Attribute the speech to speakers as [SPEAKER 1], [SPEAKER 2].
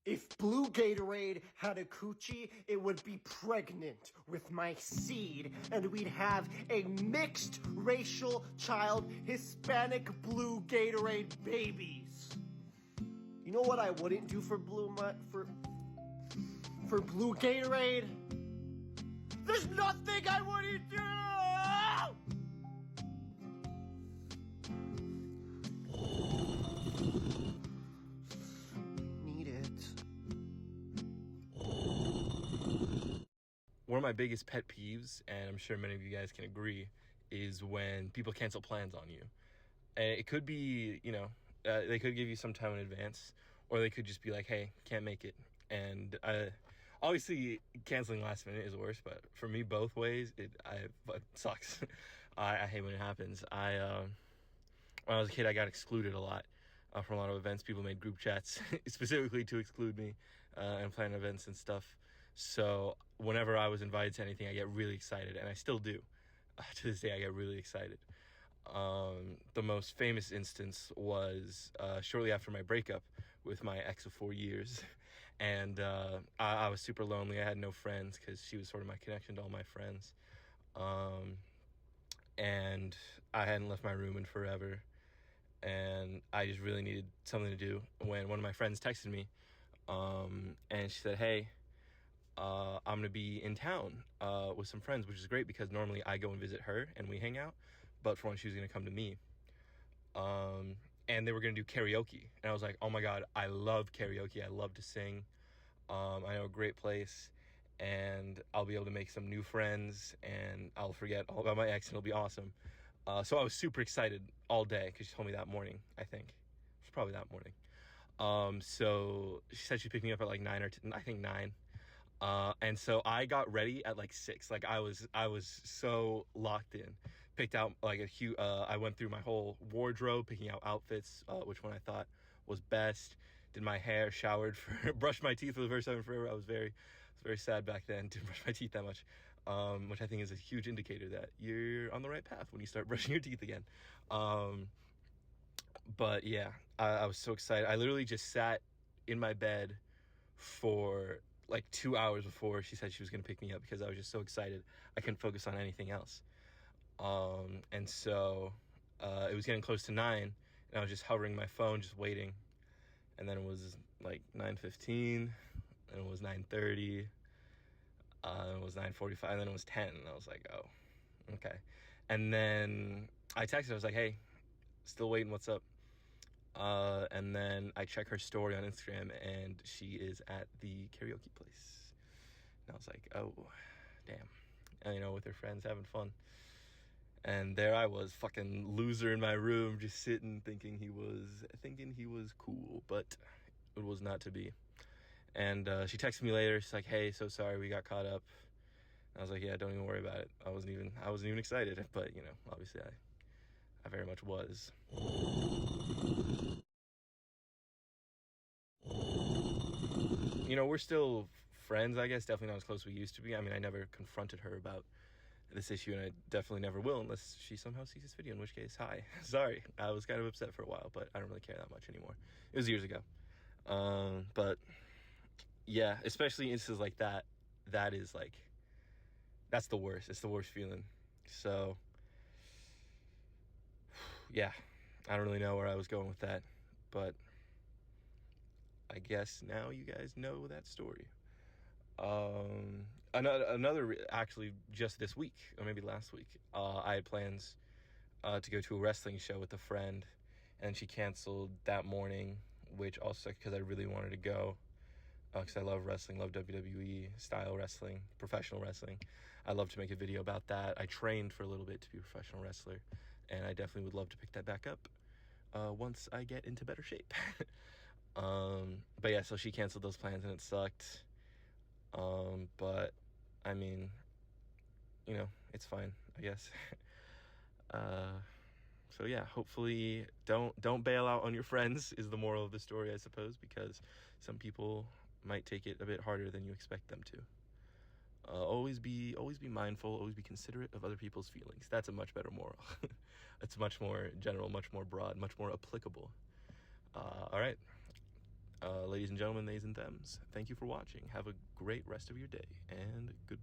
[SPEAKER 1] If Blue Gatorade had a coochie, it would be pregnant with my seed, and we'd have a mixed racial child, Hispanic Blue Gatorade babies. You know what I wouldn't do for Blue Gatorade? There's nothing I wouldn't do!
[SPEAKER 2] One of my biggest pet peeves, and I'm sure many of you guys can agree, is when people cancel plans on you. And it could be, they could give you some time in advance, or they could just be like, hey, can't make it. And obviously, canceling last minute is worse, but for me, both ways, it sucks. I hate when it happens. When I was a kid, I got excluded a lot from a lot of events. People made group chats specifically to exclude me and plan events and stuff. So whenever I was invited to anything, I get really excited, and I still do. To this day, I get really excited. The most famous instance was shortly after my breakup with my ex of 4 years. And I was super lonely. I had no friends because she was sort of my connection to all my friends. And I hadn't left my room in forever. And I just really needed something to do when one of my friends texted me. And she said, hey, I'm going to be in town with some friends, which is great because normally I go and visit her and we hang out. But for once, she was going to come to me. And they were going to do karaoke. And I was like, oh my God, I love karaoke. I love to sing. I know a great place. And I'll be able to make some new friends. And I'll forget all about my ex and it'll be awesome. So I was super excited all day because she told me that morning, I think. It was probably that morning. So she said she'd pick me up at like 9 or 10, I think 9. And so I got ready at like 6. Like I was so locked in. Picked out like a huge, I went through my whole wardrobe, picking out outfits, which one I thought was best. Did my hair, showered, brushed my teeth for the first time in forever. I was very sad back then. Didn't brush my teeth that much, which I think is a huge indicator that you're on the right path when you start brushing your teeth again. But yeah, I was so excited. I literally just sat in my bed for like 2 hours before she said she was going to pick me up because I was just so excited. I couldn't focus on anything else. And so it was getting close to 9 and I was just hovering my phone, just waiting. And then it was like 9:15 and it was 9:30. It was 9:45 and then it was 10 and I was like, oh, okay. And then I texted, I was like, hey, still waiting, what's up? And then I check her story on Instagram and she is at the karaoke place. And I was like, oh, damn. And, with her friends having fun. And there I was, fucking loser in my room, just sitting, thinking he was cool, but it was not to be. And she texted me later. She's like, hey, so sorry, we got caught up. And I was like, yeah, don't even worry about it. I wasn't even excited, but obviously I very much was. We're still friends, I guess. Definitely not as close as we used to be. I mean, I never confronted her about this issue, and I definitely never will unless she somehow sees this video, in which case, hi. Sorry. I was kind of upset for a while, but I don't really care that much anymore. It was years ago. But yeah, especially instances like that, that is like, that's the worst. It's the worst feeling. So yeah, I don't really know where I was going with that, but I guess now you guys know that story. Another actually just this week, or maybe last week, I had plans to go to a wrestling show with a friend, and she canceled that morning, which also sucked because I really wanted to go, because I love wrestling, love WWE style wrestling, professional wrestling. I'd love to make a video about that. I trained for a little bit to be a professional wrestler, and I definitely would love to pick that back up once I get into better shape. But yeah, so she canceled those plans and it sucked. But I mean, it's fine, I guess. So yeah, hopefully don't bail out on your friends is the moral of the story, I suppose, because some people might take it a bit harder than you expect them to. Always be mindful, always be considerate of other people's feelings. That's a much better moral. It's much more general, much more broad, much more applicable. All right. Ladies and gentlemen, theys and thems, thank you for watching. Have a great rest of your day, and goodbye.